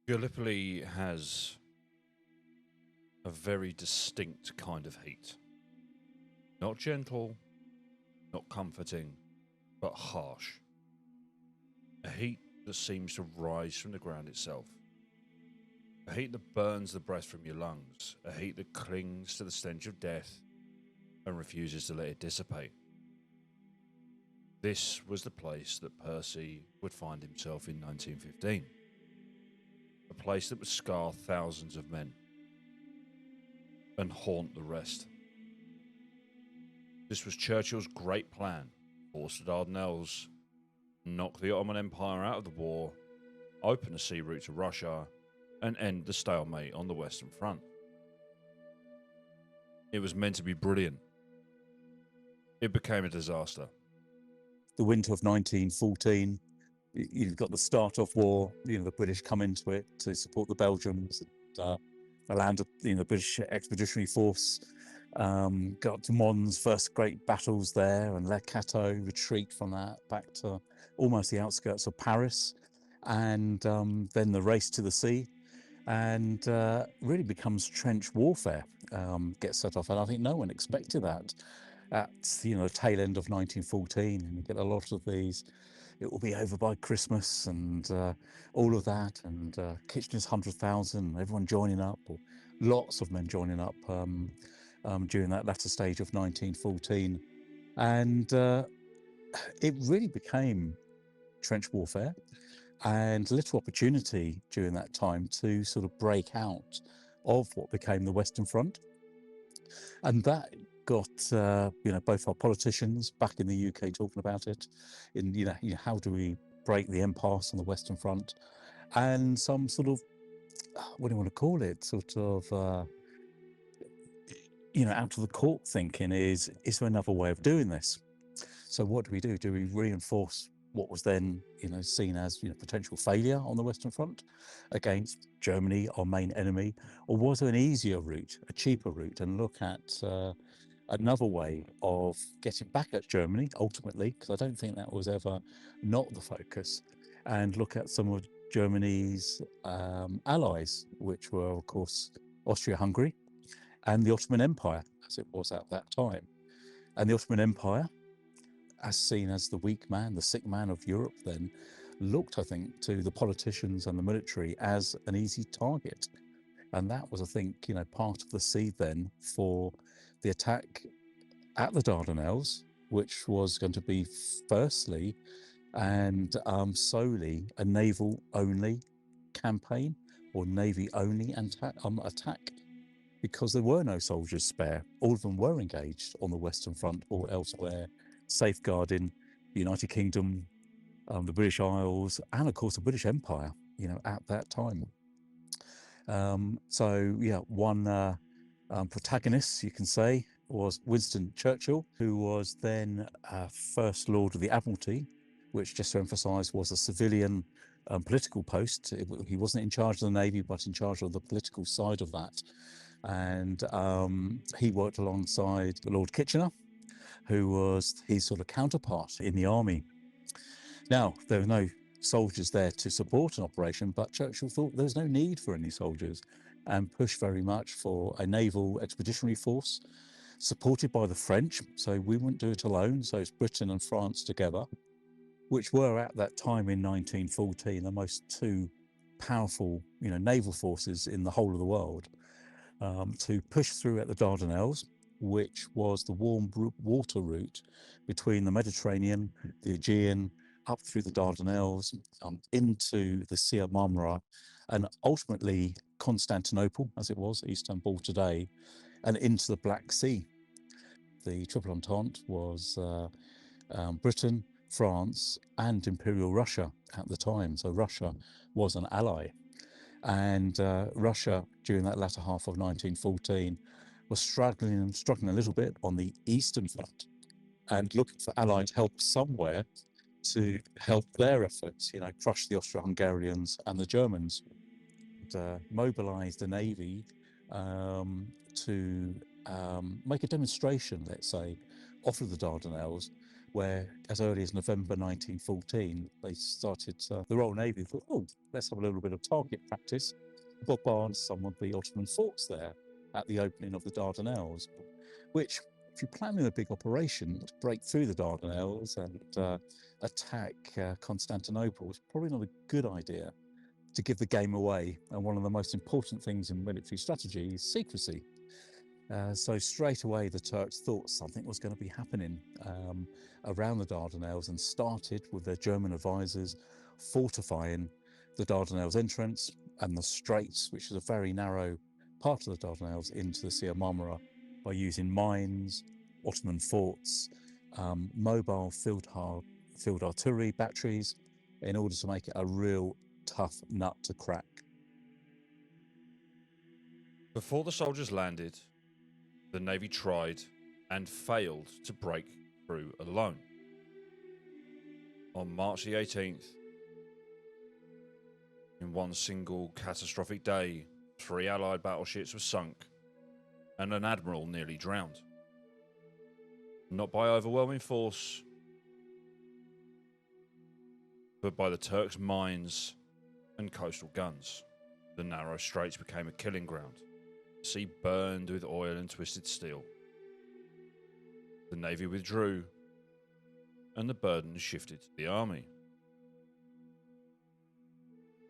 Gallipoli has a very distinct kind of heat. Not gentle, not comforting, but harsh. A heat that seems to rise from the ground itself. A heat that burns the breath from your lungs. A heat that clings to the stench of death and refuses to let it dissipate. This was the place that Percy would find himself in 1915. A place that would scar thousands of men and haunt the rest. This was Churchill's great plan: force the Dardanelles, knock the Ottoman Empire out of the war, open a sea route to Russia, and end the stalemate on the Western Front. It was meant to be brilliant. It became a disaster. The winter of 1914, you've got the start of war. The British come into it to support the Belgians. The land of the British Expeditionary Force got to Mons, first great battles there, and Le Cateau, retreat from that back to almost the outskirts of Paris, and then the race to the sea, and really becomes trench warfare gets set off. And I think no one expected that at the tail end of 1914, and you get a lot of these. It will be over by Christmas, and all of that, and Kitchener's 100,000, everyone joining up, or lots of men joining up during that latter stage of 1914, and it really became trench warfare, and little opportunity during that time to sort of break out of what became the Western Front, and that got both our politicians back in the UK talking about it, in how do we break the impasse on the Western Front, and some sort of what do you want to call it, sort of out of the court thinking, is there another way of doing this? So what do we do? Do we reinforce what was then seen as potential failure on the Western Front against Germany, our main enemy, or was there an easier route, a cheaper route, and look at another way of getting back at Germany ultimately, because I don't think that was ever not the focus, and look at some of Germany's allies, which were of course Austria-Hungary and the Ottoman Empire, as it was at that time. And the Ottoman Empire, as seen as the weak man, the sick man of Europe, then looked, I think, to the politicians and the military as an easy target. And that was, I think, part of the seed then for the attack at the Dardanelles, which was going to be firstly and solely a naval-only campaign, or navy-only attack, because there were no soldiers spare. All of them were engaged on the Western Front or elsewhere, safeguarding the United Kingdom, the British Isles, and of course the British Empire, at that time. One protagonist, you can say, was Winston Churchill, who was then First Lord of the Admiralty, which, just to emphasise, was a civilian political post. He wasn't in charge of the Navy, but in charge of the political side of that. And he worked alongside Lord Kitchener, who was his sort of counterpart in the army. Now, there were no soldiers there to support an operation, but Churchill thought there was no need for any soldiers, and pushed very much for a naval expeditionary force supported by the French. So we wouldn't do it alone. So it's Britain and France together, which were at that time in 1914 the most two powerful naval forces in the whole of the world, to push through at the Dardanelles, which was the warm water route between the Mediterranean, the Aegean, up through the Dardanelles, into the Sea of Marmara, and ultimately Constantinople, as it was, Istanbul today, and into the Black Sea. The Triple Entente was Britain, France, and Imperial Russia at the time. So Russia was an ally. And Russia, during that latter half of 1914, was struggling a little bit on the Eastern Front, and looking for allied help somewhere to help their efforts, crush the Austro-Hungarians and the Germans, and mobilise the Navy to make a demonstration, let's say, off of the Dardanelles, where as early as November 1914, they started, the Royal Navy thought, oh, let's have a little bit of target practice, bombard some of the Ottoman forts there at the opening of the Dardanelles, which, if you're planning a big operation to break through the Dardanelles and attack Constantinople, it's probably not a good idea to give the game away. And one of the most important things in military strategy is secrecy. So straight away, the Turks thought something was going to be happening around the Dardanelles and started with their German advisors fortifying the Dardanelles entrance and the straits, which is a very narrow part of the Dardanelles, into the Sea of Marmara by using mines, Ottoman forts, mobile field artillery batteries in order to make it a real tough nut to crack. Before the soldiers landed, the Navy tried and failed to break through alone. On March the 18th, in one single catastrophic day, 3 Allied battleships were sunk and an admiral nearly drowned. Not by overwhelming force, but by the Turks' mines and coastal guns. The narrow straits became a killing ground. The sea burned with oil and twisted steel. The Navy withdrew, and the burden shifted to the Army.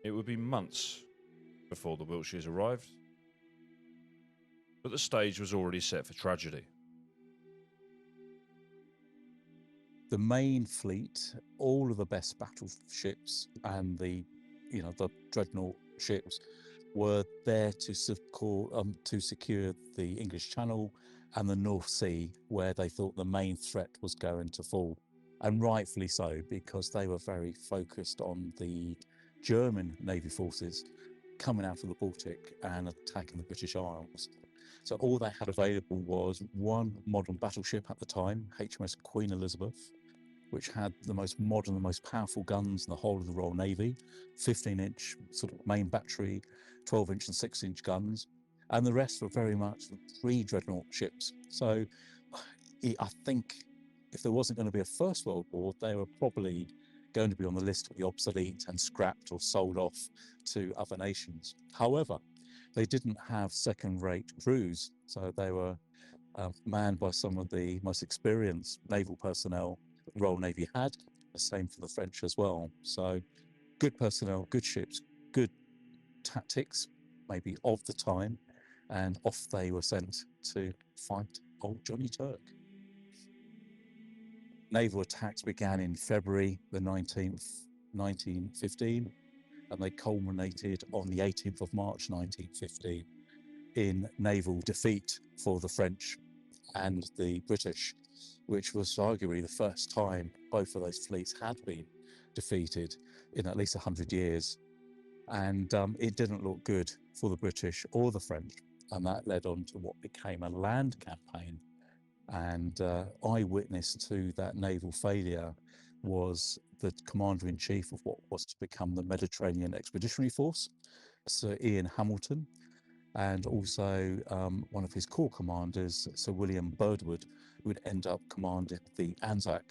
It would be months before the Wiltshires arrived, but the stage was already set for tragedy. The main fleet, all of the best battleships and the dreadnought ships were there to secure the English Channel and the North Sea, where they thought the main threat was going to fall. And rightfully so, because they were very focused on the German Navy forces coming out of the Baltic and attacking the British Isles. So all they had available was one modern battleship at the time, HMS Queen Elizabeth, which had the most modern, the most powerful guns in the whole of the Royal Navy, 15-inch sort of main battery, 12-inch and 6-inch guns, and the rest were very much 3 dreadnought ships. So I think if there wasn't going to be a First World War, they were probably going to be on the list of the obsolete and scrapped or sold off to other nations. However, they didn't have second-rate crews, so they were manned by some of the most experienced naval personnel the Royal Navy had, the same for the French as well. So good personnel, good ships, good tactics, maybe of the time, and off they were sent to fight old Johnny Turk. Naval attacks began in February the 19th, 1915, and they culminated on the 18th of March 1915 in naval defeat for the French and the British, which was arguably the first time both of those fleets had been defeated in at least 100 years. And it didn't look good for the British or the French, and that led on to what became a land campaign. And eyewitness to that naval failure was the commander-in-chief of what was to become the Mediterranean Expeditionary Force, Sir Ian Hamilton, and also one of his corps commanders, Sir William Birdwood, who would end up commanding the ANZAC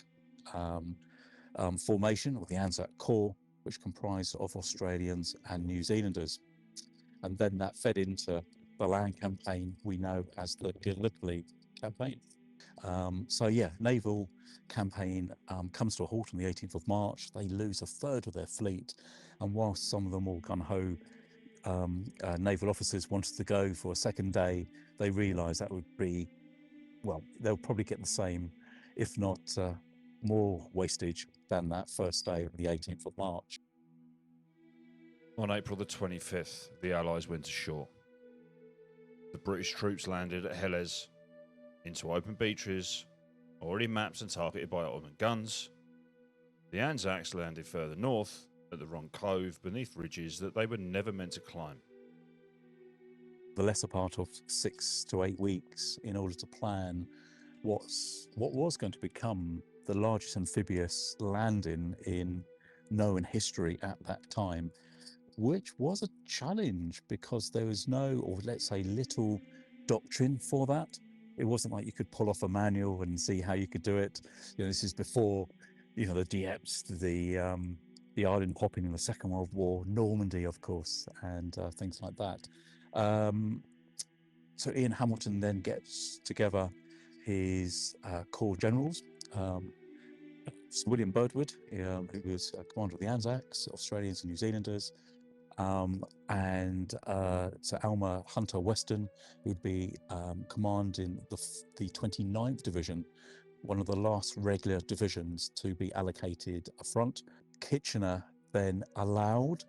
formation, or the ANZAC Corps, which comprised of Australians and New Zealanders. And then that fed into the land campaign we know as the Gallipoli campaign. Naval campaign comes to a halt on the 18th of March. They lose a third of their fleet, and whilst some of them all gung-ho naval officers wanted to go for a second day, they realised that would be, well, they'll probably get the same, if not more wastage than that first day of the 18th of March. On April the 25th, the Allies went ashore. The British troops landed at Helles, into open beaches, already mapped and targeted by Ottoman guns. The ANZACs landed further north, at the wrong cove, beneath ridges that they were never meant to climb. The lesser part of 6 to 8 weeks in order to plan what was going to become the largest amphibious landing in known history at that time, which was a challenge because there was no, or let's say little, doctrine for that. It wasn't like you could pull off a manual and see how you could do it. This is before, the Dieppe, the island hopping in the Second World War, Normandy, of course, and things like that. So Ian Hamilton then gets together his corps generals. Sir William Birdwood, who was commander of the ANZACs, Australians and New Zealanders, and Sir Alma Hunter Weston, who'd be commanding the 29th Division, one of the last regular divisions to be allocated a front. Kitchener then allowed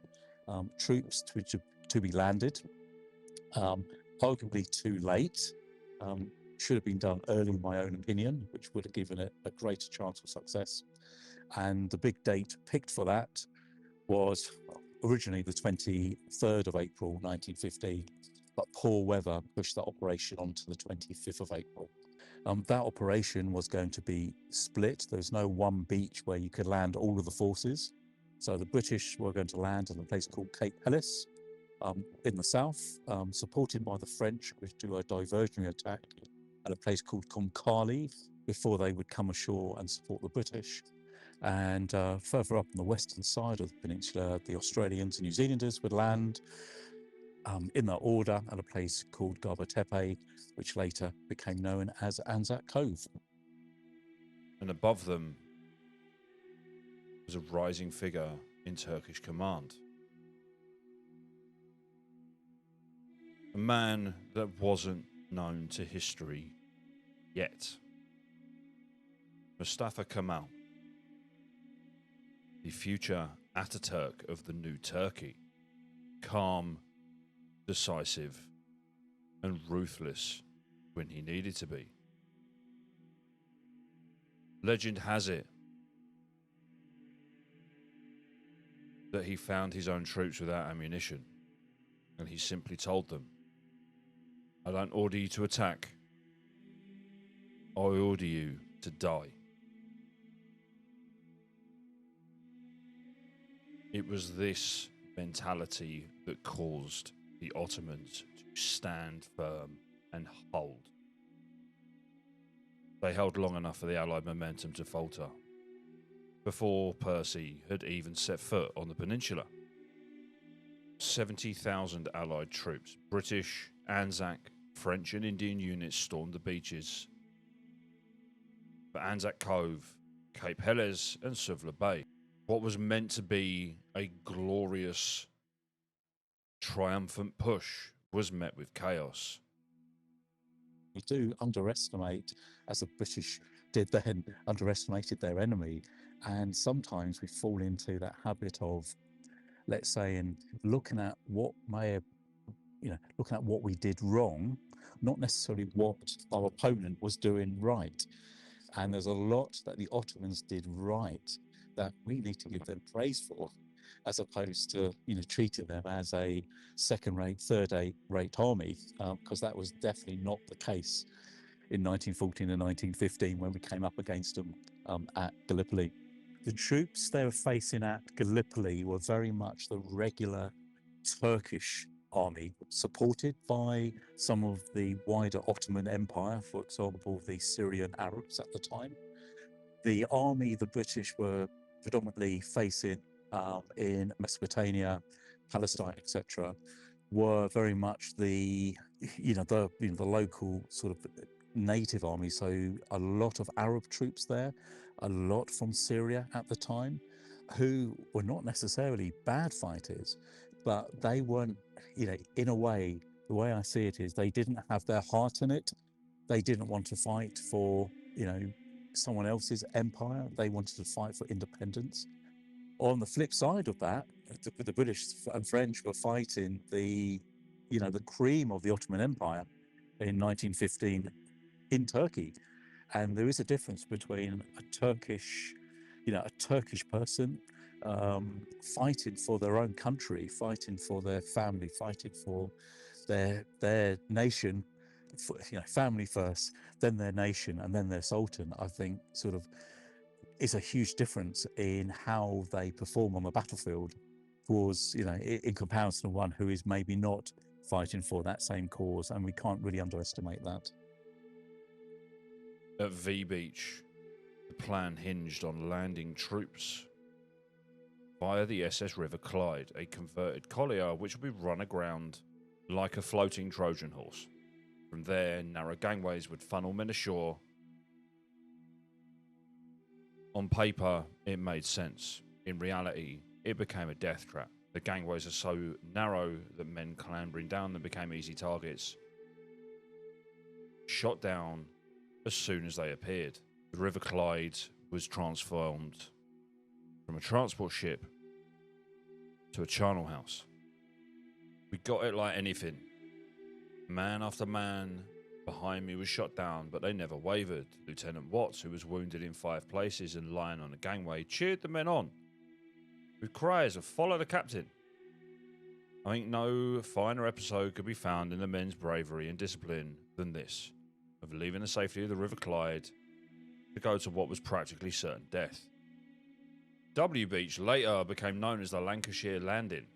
troops to be landed, arguably too late. Should have been done early, in my own opinion, which would have given it a greater chance of success. And the big date picked for that was originally the 23rd of April 1915, but poor weather pushed that operation on to the 25th of April. That operation was going to be split. There was no one beach where you could land all of the forces. So the British were going to land in a place called Cape Helles in the south, supported by the French, which do a diversionary attack at a place called Kumkali before they would come ashore and support the British. And further up on the western side of the peninsula, the Australians and New Zealanders would land in that order at a place called Gaba Tepe, which later became known as ANZAC Cove. And above them was a rising figure in Turkish command. A man that wasn't known to history yet. Mustafa Kemal, the future Ataturk of the new Turkey, calm, decisive, and ruthless when he needed to be. Legend has it that he found his own troops without ammunition, and he simply told them, "I don't order you to attack, I order you to die." It was this mentality that caused the Ottomans to stand firm and hold. They held long enough for the Allied momentum to falter before Percy had even set foot on the peninsula. 70,000 Allied troops, British, ANZAC, French and Indian units stormed the beaches for ANZAC Cove, Cape Helles and Suvla Bay. What was meant to be a glorious, triumphant push was met with chaos. We do underestimate, as the British did then, underestimated their enemy, and sometimes we fall into that habit of, let's say, in looking at what may have, looking at what we did wrong, not necessarily what our opponent was doing right. And there's a lot that the Ottomans did right that we need to give them praise for, as opposed to treating them as a second-rate, third-rate army, because that was definitely not the case in 1914 and 1915 when we came up against them at Gallipoli. The troops they were facing at Gallipoli were very much the regular Turkish army, supported by some of the wider Ottoman Empire, for example, the Syrian Arabs at the time. The army the British were predominantly facing in Mesopotamia, Palestine, etc., were very much the local sort of native army. So a lot of Arab troops there, a lot from Syria at the time, who were not necessarily bad fighters, but they weren't, in a way, the way I see it is they didn't have their heart in it. They didn't want to fight for, someone else's empire. They wanted to fight for independence. On the flip side of that, the British and French were fighting the cream of the Ottoman Empire in 1915 in Turkey. And there is a difference between a Turkish person fighting for their own country, fighting for their family, fighting for their nation, family first, then their nation, and then their sultan. I think sort of is a huge difference in how they perform on the battlefield, towards in comparison to one who is maybe not fighting for that same cause, and we can't really underestimate that. At V Beach, the plan hinged on landing troops via the SS River Clyde, a converted collier which would be run aground like a floating Trojan horse. From there, narrow gangways would funnel men ashore. On paper, it made sense. In reality, it became a death trap. The gangways are so narrow that men clambering down them became easy targets, shot down as soon as they appeared. The River Clyde was transformed from a transport ship to a charnel house. We got it like anything. Man after man behind me was shot down, but they never wavered. Lieutenant Watts, who was wounded in 5 places and lying on a gangway, cheered the men on with cries of "Follow the captain." I think no finer episode could be found in the men's bravery and discipline than this, of leaving the safety of the River Clyde to go to what was practically certain death. W Beach later became known as the Lancashire Landing.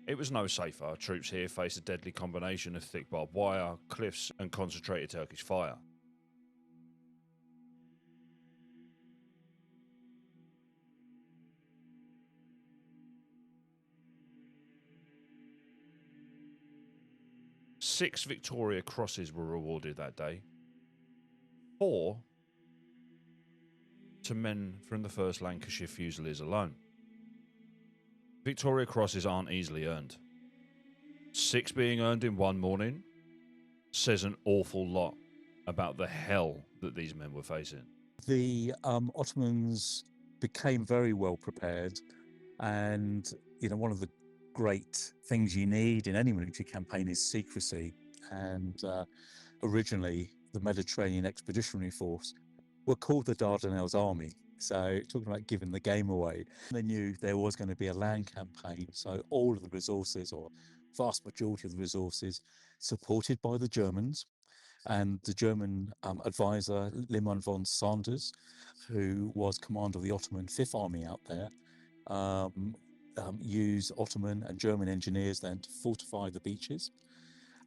It was no safer. Troops here faced a deadly combination of thick barbed wire, cliffs and concentrated Turkish fire. Six Victoria Crosses were awarded that day. 4 to men from the 1st Lancashire Fusiliers alone. Victoria Crosses aren't easily earned. 6 being earned in one morning says an awful lot about the hell that these men were facing. The Ottomans became very well prepared, and one of the great things you need in any military campaign is secrecy. And originally, the Mediterranean Expeditionary Force were called the Dardanelles Army. So talking about giving the game away, they knew there was going to be a land campaign. So all of the resources, or vast majority of the resources, supported by the Germans. And the German advisor, Liman von Sanders, who was commander of the Ottoman Fifth Army out there, use Ottoman and German engineers then to fortify the beaches.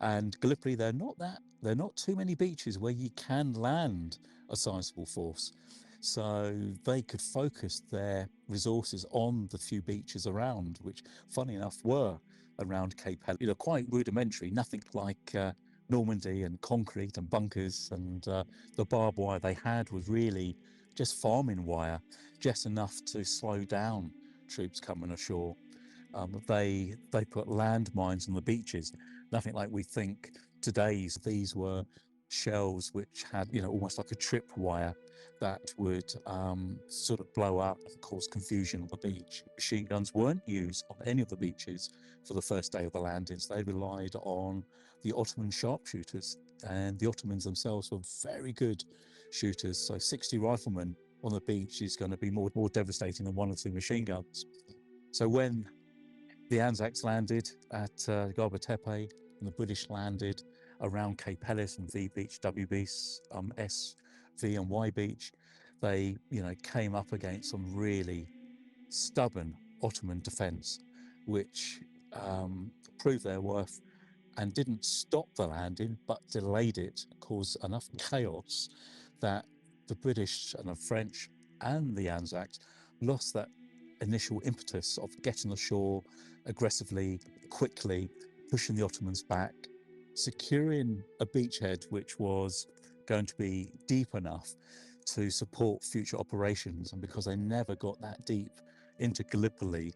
And Gallipoli, there are not too many beaches where you can land a sizable force. So they could focus their resources on the few beaches around, which, funny enough, were around Cape Helles. Quite rudimentary, nothing like Normandy and concrete and bunkers. And the barbed wire they had was really just farming wire, just enough to slow down troops coming ashore. They put landmines on the beaches, nothing like we think today's. These were shells which had, almost like a tripwire that would sort of blow up and cause confusion on the beach. Machine guns weren't used on any of the beaches for the first day of the landings. They relied on the Ottoman sharpshooters, and the Ottomans themselves were very good shooters. So 60 riflemen on the beach is going to be more devastating than 1 or 2 machine guns. So when the ANZACs landed at Gaba Tepe, and the British landed around Cape Helles and V Beach, W Beach, S, V and Y Beach, they came up against some really stubborn Ottoman defence, which proved their worth and didn't stop the landing, but delayed it, caused enough chaos that the British and the French and the ANZACs lost that initial impetus of getting ashore aggressively, quickly, pushing the Ottomans back, securing a beachhead which was going to be deep enough to support future operations. And because they never got that deep into Gallipoli,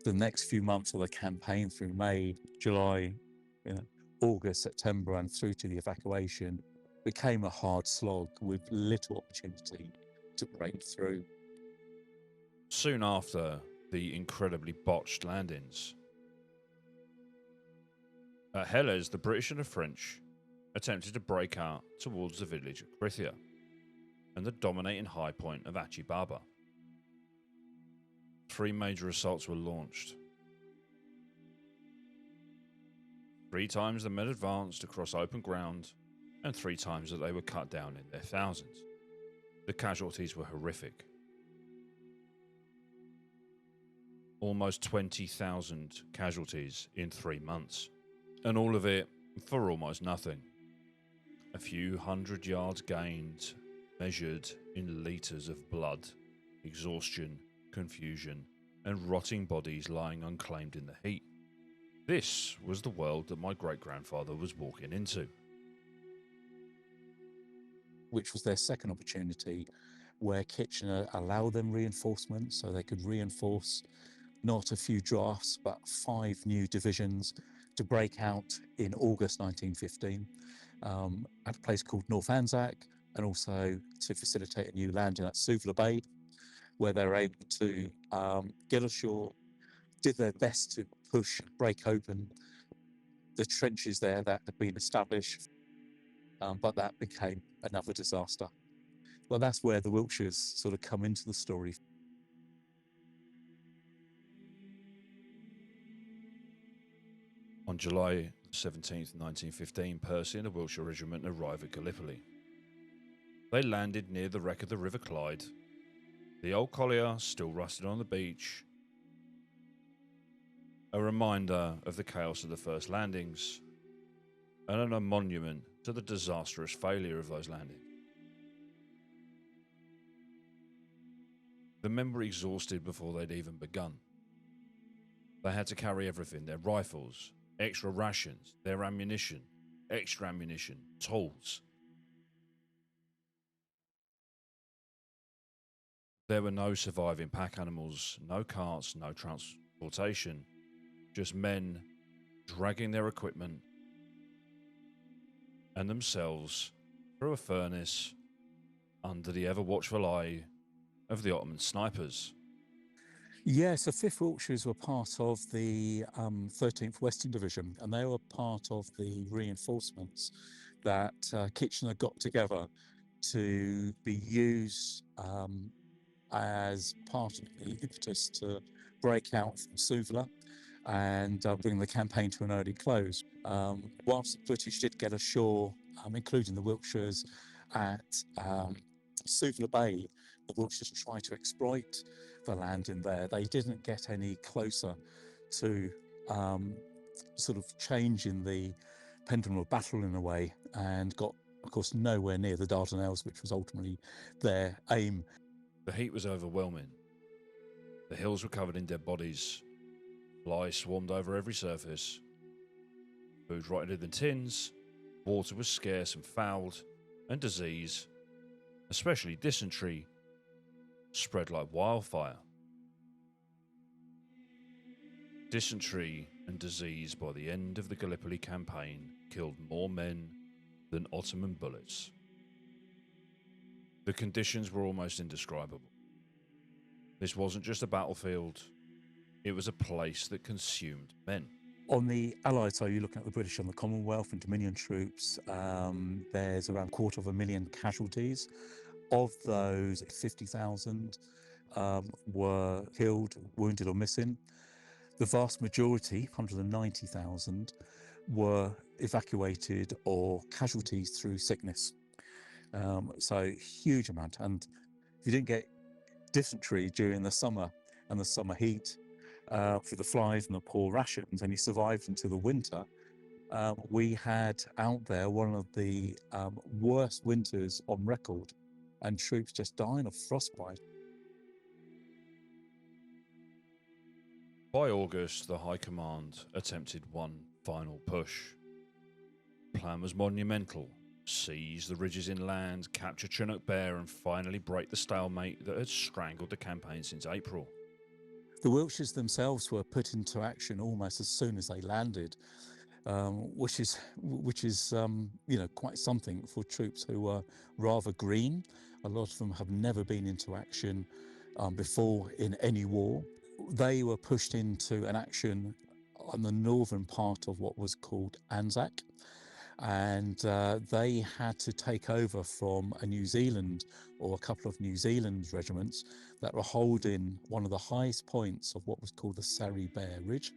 the next few months of the campaign through May, July, August, September, and through to the evacuation became a hard slog with little opportunity to break through. Soon after the incredibly botched landings at Helles, the British and the French attempted to break out towards the village of Krithia and the dominating high point of Achi Baba. 3 major assaults were launched. 3 times the men advanced across open ground, and 3 times that they were cut down in their thousands. The casualties were horrific. Almost 20,000 casualties in 3 months, and all of it for almost nothing. A few hundred yards gained, measured in litres of blood, exhaustion, confusion, and rotting bodies lying unclaimed in the heat. This was the world that my great-grandfather was walking into. Which was their second opportunity, where Kitchener allowed them reinforcements so they could reinforce not a few drafts, but 5 new divisions to break out in August 1915 at a place called North ANZAC, and also to facilitate a new landing at Suvla Bay, where they were able to get ashore, did their best to break open the trenches there that had been established, but that became another disaster. Well, that's where the Wiltshires sort of come into the story. On July 17th, 1915, Percy and the Wiltshire Regiment arrived at Gallipoli. They landed near the wreck of the River Clyde. The old collier still rusted on the beach, a reminder of the chaos of the first landings, and a monument to the disastrous failure of those landings. The men were exhausted before they'd even begun. They had to carry everything: their rifles, extra rations, their ammunition, extra ammunition, tools. There were no surviving pack animals, no carts, no transportation, just men dragging their equipment and themselves through a furnace under the ever-watchful eye of the Ottoman snipers. Yes, the 5th Wiltshires were part of the 13th Western Division, and they were part of the reinforcements that Kitchener got together to be used as part of the impetus to break out from Suvla and bring the campaign to an early close. Whilst the British did get ashore, including the Wiltshires, at Suvla Bay, the Wiltshires tried to exploit the land in there. They didn't get any closer to sort of changing the pendulum of battle in a way, and got, of course, nowhere near the Dardanelles, which was ultimately their aim. The heat was overwhelming. The hills were covered in dead bodies. Flies swarmed over every surface. Food rotted in tins. Water was scarce and fouled, and disease, especially dysentery, spread like wildfire. Dysentery and disease by the end of the Gallipoli campaign killed more men than Ottoman bullets. The conditions were almost indescribable. This wasn't just a battlefield, it was a place that consumed men. On the Allied side, you're looking at the British and the Commonwealth and Dominion troops. There's around 250,000 casualties. Of those, 50,000 were killed, wounded, or missing. The vast majority, 190,000, were evacuated or casualties through sickness. So huge amount. And if you didn't get dysentery during the summer and the summer heat, for the flies and the poor rations, and you survived until the winter, we had out there one of the worst winters on record, and troops just dying of frostbite. By August, the High Command attempted one final push. The plan was monumental: seize the ridges inland, capture Chunuk Bair, and finally break the stalemate that had strangled the campaign since April. The Wiltshires themselves were put into action almost as soon as they landed, which is quite something for troops who were rather green. A lot of them have never been into action before in any war. They were pushed into an action on the northern part of what was called ANZAC, and they had to take over from a New Zealand, or a couple of New Zealand regiments that were holding one of the highest points of what was called the Sari Bair Ridge.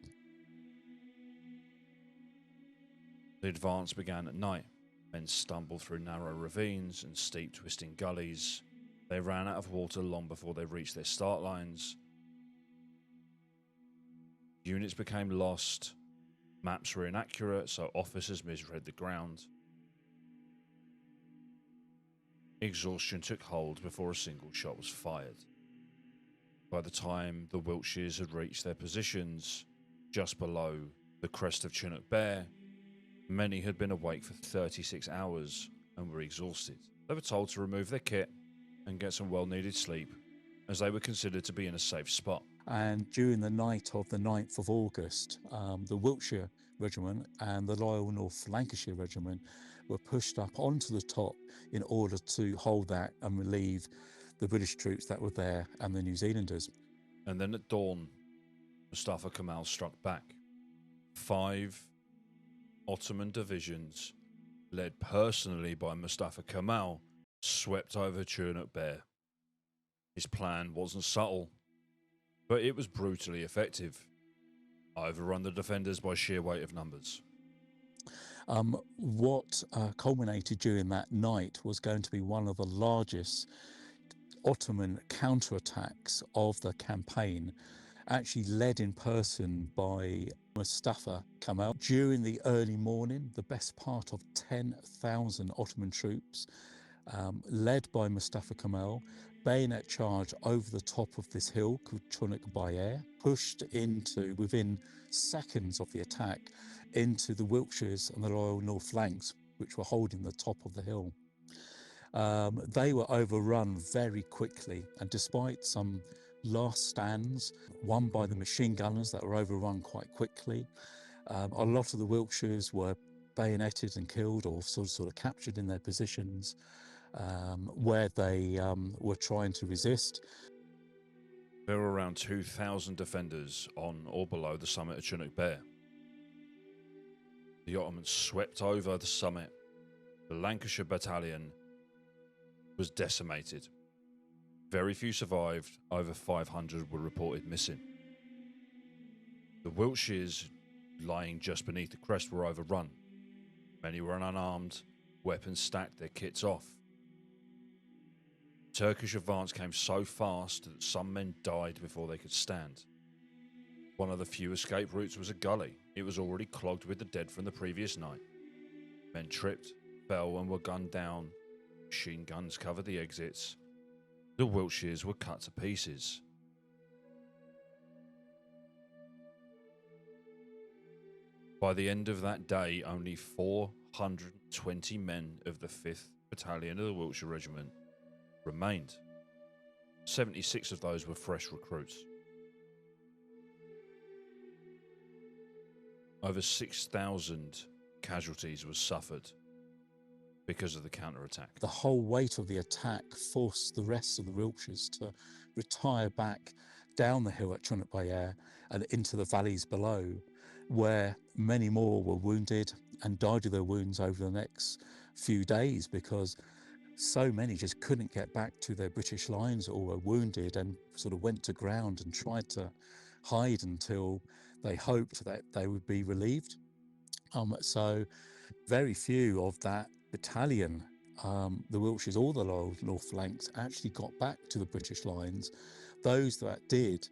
The advance began at night. Men stumbled through narrow ravines and steep twisting gullies. They ran out of water long before they reached their start lines. Units became lost. Maps were inaccurate, so officers misread the ground. Exhaustion took hold before a single shot was fired. By the time the Wiltshires had reached their positions just below the crest of Chunuk Bair, many had been awake for 36 hours and were exhausted. They were told to remove their kit and get some well-needed sleep, as they were considered to be in a safe spot. And during the night of the 9th of August, the Wiltshire Regiment and the Loyal North Lancashire Regiment were pushed up onto the top in order to hold that and relieve the British troops that were there and the New Zealanders. And then at dawn, Mustafa Kemal struck back. 5 Ottoman divisions, led personally by Mustafa Kemal, swept over Chunuk Bair. His plan wasn't subtle, but it was brutally effective. Overrun the defenders by sheer weight of numbers. What culminated during that night was going to be one of the largest Ottoman counterattacks of the campaign, actually led in person by Mustafa Kemal. During the early morning, the best part of 10,000 Ottoman troops, led by Mustafa Kemal, bayonet charge over the top of this hill called Chunuk Bair, pushed into, within seconds of the attack, into the Wiltshires and the Loyal North flanks, which were holding the top of the hill. They were overrun very quickly, and despite some last stands won by the machine gunners that were overrun quite quickly, a lot of the Wiltshires were bayoneted and killed, or sort of captured in their positions where they were trying to resist. There were around 2,000 defenders on or below the summit of Chunuk Bair. The Ottomans swept over the summit. The Lancashire battalion was decimated. Very few survived. Over 500 were reported missing. The Wiltshires, lying just beneath the crest, were overrun. Many were unarmed, weapons stacked, their kits off. Turkish advance came so fast that some men died before they could stand. One of the few escape routes was a gully. It was already clogged with the dead from the previous night. Men tripped, fell and were gunned down. Machine guns covered the exits. The Wiltshires were cut to pieces. By the end of that day, only 420 men of the 5th Battalion of the Wiltshire Regiment remained. 76 of those were fresh recruits. Over 6,000 casualties were suffered because of the counterattack. The whole weight of the attack forced the rest of the Wiltshires to retire back down the hill at Chunuk Bair and into the valleys below, where many more were wounded and died of their wounds over the next few days, because so many just couldn't get back to their British lines or were wounded and sort of went to ground and tried to hide until they hoped that they would be relieved. So very few of that battalion, the Wiltshires or the Loyal North flanks, actually got back to the British lines. Those that did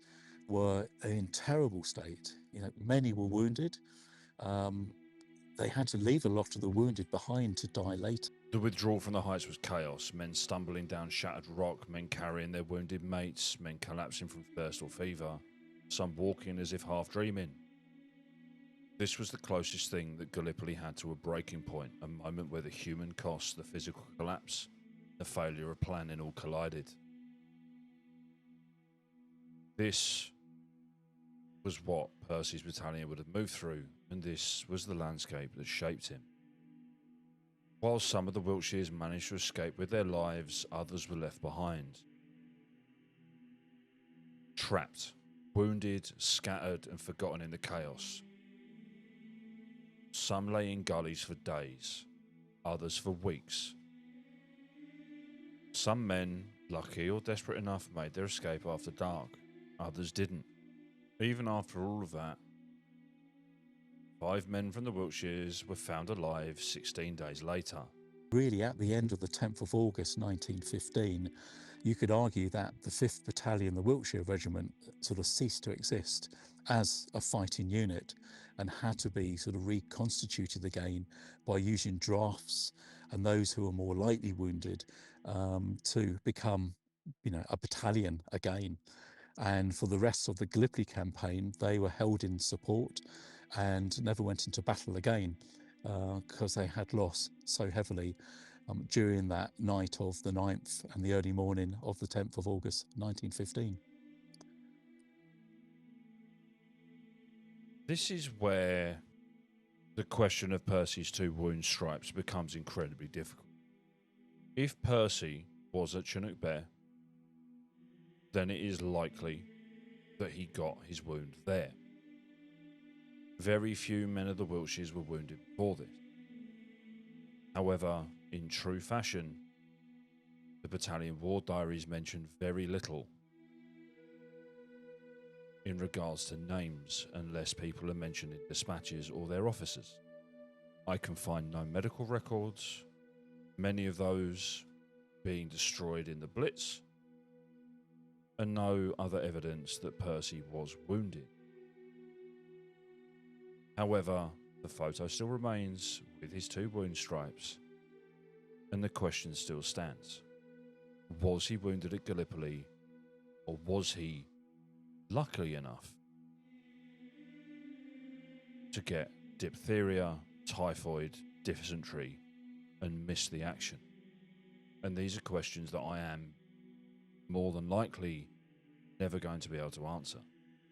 were in terrible state. Many were wounded. They had to leave a lot of the wounded behind to die later. The withdrawal from the heights was chaos. Men stumbling down shattered rock, men carrying their wounded mates, men collapsing from thirst or fever, some walking as if half dreaming. This was the closest thing that Gallipoli had to a breaking point, a moment where the human cost, the physical collapse, the failure of planning all collided. This was what Percy's battalion would have moved through, and this was the landscape that shaped him. While some of the Wiltshires managed to escape with their lives, others were left behind. Trapped, wounded, scattered and forgotten in the chaos. Some lay in gullies for days, others for weeks. Some men, lucky or desperate enough, made their escape after dark, others didn't. Even after all of that, 5 men from the Wiltshires were found alive 16 days later. Really, at the end of the 10th of August 1915, you could argue that the 5th Battalion, the Wiltshire Regiment, sort of ceased to exist as a fighting unit and had to be sort of reconstituted again by using drafts and those who were more lightly wounded to become, a battalion again. And for the rest of the Gallipoli campaign, they were held in support and never went into battle again because they had lost so heavily during that night of the 9th and the early morning of the 10th of August 1915. This is where the question of Percy's 2 wound stripes becomes incredibly difficult. If Percy was at Chunuk Bair, then it is likely that he got his wound there. Very few men of the Wiltshires were wounded before this. However, in true fashion, the battalion war diaries mention very little in regards to names unless people are mentioned in dispatches or their officers. I can find no medical records, many of those being destroyed in the Blitz, and no other evidence that Percy was wounded. However, the photo still remains with his 2 wound stripes, and the question still stands. Was he wounded at Gallipoli, or was he lucky enough to get diphtheria, typhoid, dysentery, and miss the action? And these are questions that I am more than likely never going to be able to answer.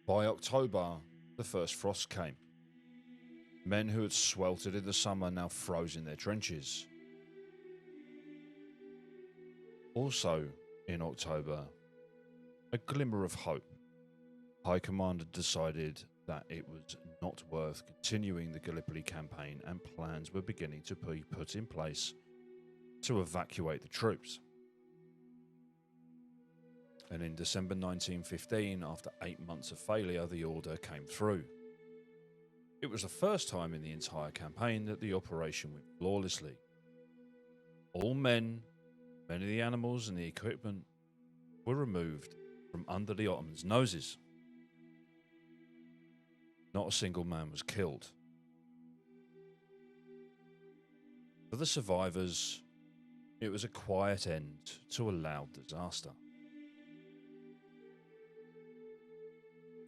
By October, the first frost came. Men who had sweltered in the summer now froze in their trenches. Also in October, a glimmer of hope. High Command had decided that it was not worth continuing the Gallipoli campaign, and plans were beginning to be put in place to evacuate the troops. And in December 1915, after 8 months of failure, the order came through. It was the first time in the entire campaign that the operation went flawlessly. All men, many of the animals and the equipment were removed from under the Ottomans' noses. Not a single man was killed. For the survivors, it was a quiet end to a loud disaster.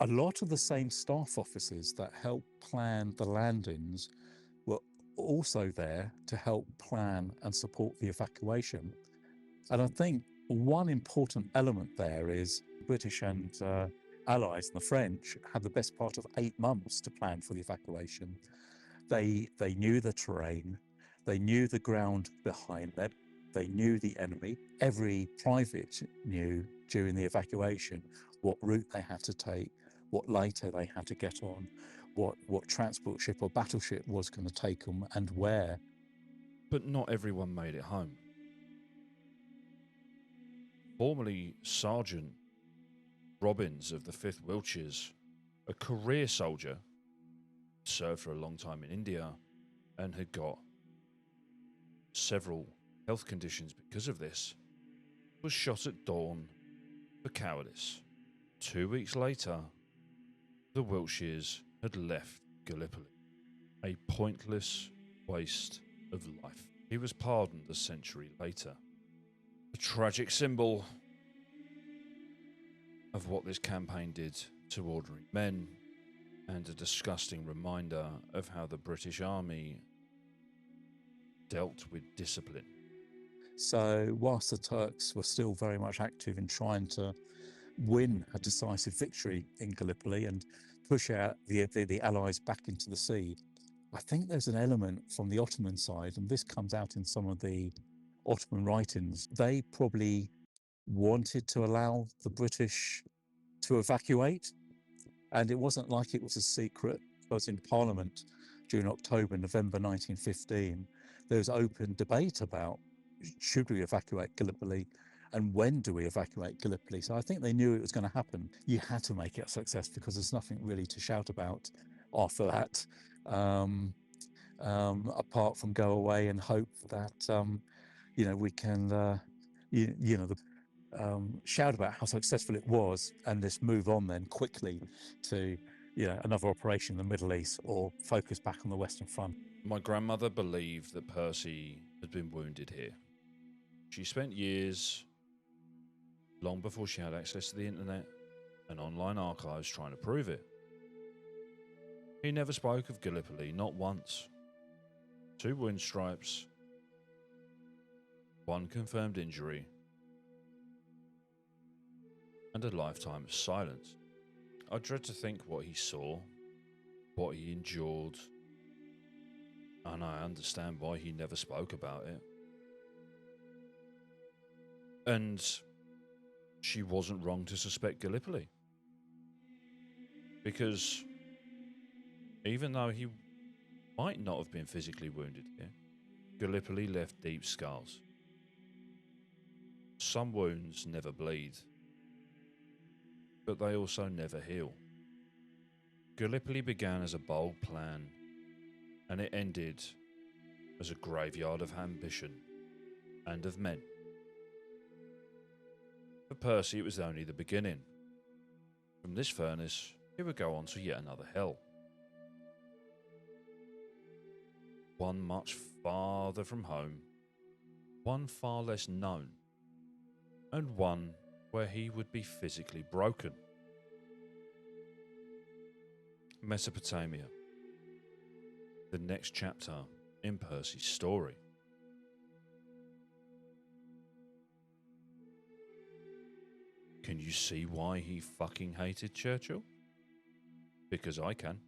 A lot of the same staff officers that helped plan the landings were also there to help plan and support the evacuation. And I think one important element there is British and Allies and the French had the best part of 8 months to plan for the evacuation. They knew the terrain, they knew the ground behind them, they knew the enemy. Every private knew during the evacuation what route they had to take, what lighter they had to get on, what transport ship or battleship was going to take them and where. But not everyone made it home. Formerly Sergeant Robbins of the 5th Wiltshires, a career soldier, served for a long time in India and had got several health conditions because of this, was shot at dawn for cowardice. 2 weeks later, the Wiltshires had left Gallipoli, a pointless waste of life. He was pardoned a century later. A tragic symbol of what this campaign did to ordinary men, and a disgusting reminder of how the British Army dealt with discipline. So whilst the Turks were still very much active in trying to win a decisive victory in Gallipoli and push out the Allies back into the sea, I think there's an element from the Ottoman side, and this comes out in some of the Ottoman writings. They probably wanted to allow the British to evacuate, and it wasn't like it was a secret, because in Parliament during October, November 1915, there was open debate about should we evacuate Gallipoli and when do we evacuate Gallipoli. So I think they knew it was going to happen. You had to make it a success because there's nothing really to shout about after that, apart from go away and hope that we can shout about how successful it was and just move on then quickly to another operation in the Middle East or focus back on the Western Front. My grandmother believed that Percy had been wounded here. She spent years, long before she had access to the internet and online archives, trying to prove it. He never spoke of Gallipoli, not once. 2 wound stripes, 1 confirmed injury, and a lifetime of silence. I dread to think what he saw, what he endured, and I understand why he never spoke about it. And she wasn't wrong to suspect Gallipoli. Because even though he might not have been physically wounded here, Gallipoli left deep scars. Some wounds never bleed, but they also never heal. Gallipoli began as a bold plan, and it ended as a graveyard of ambition and of men. For Percy, it was only the beginning. From this furnace, he would go on to yet another hell. One much farther from home, one far less known, and one where he would be physically broken. Mesopotamia, the next chapter in Percy's story. Can you see why he fucking hated Churchill? Because I can.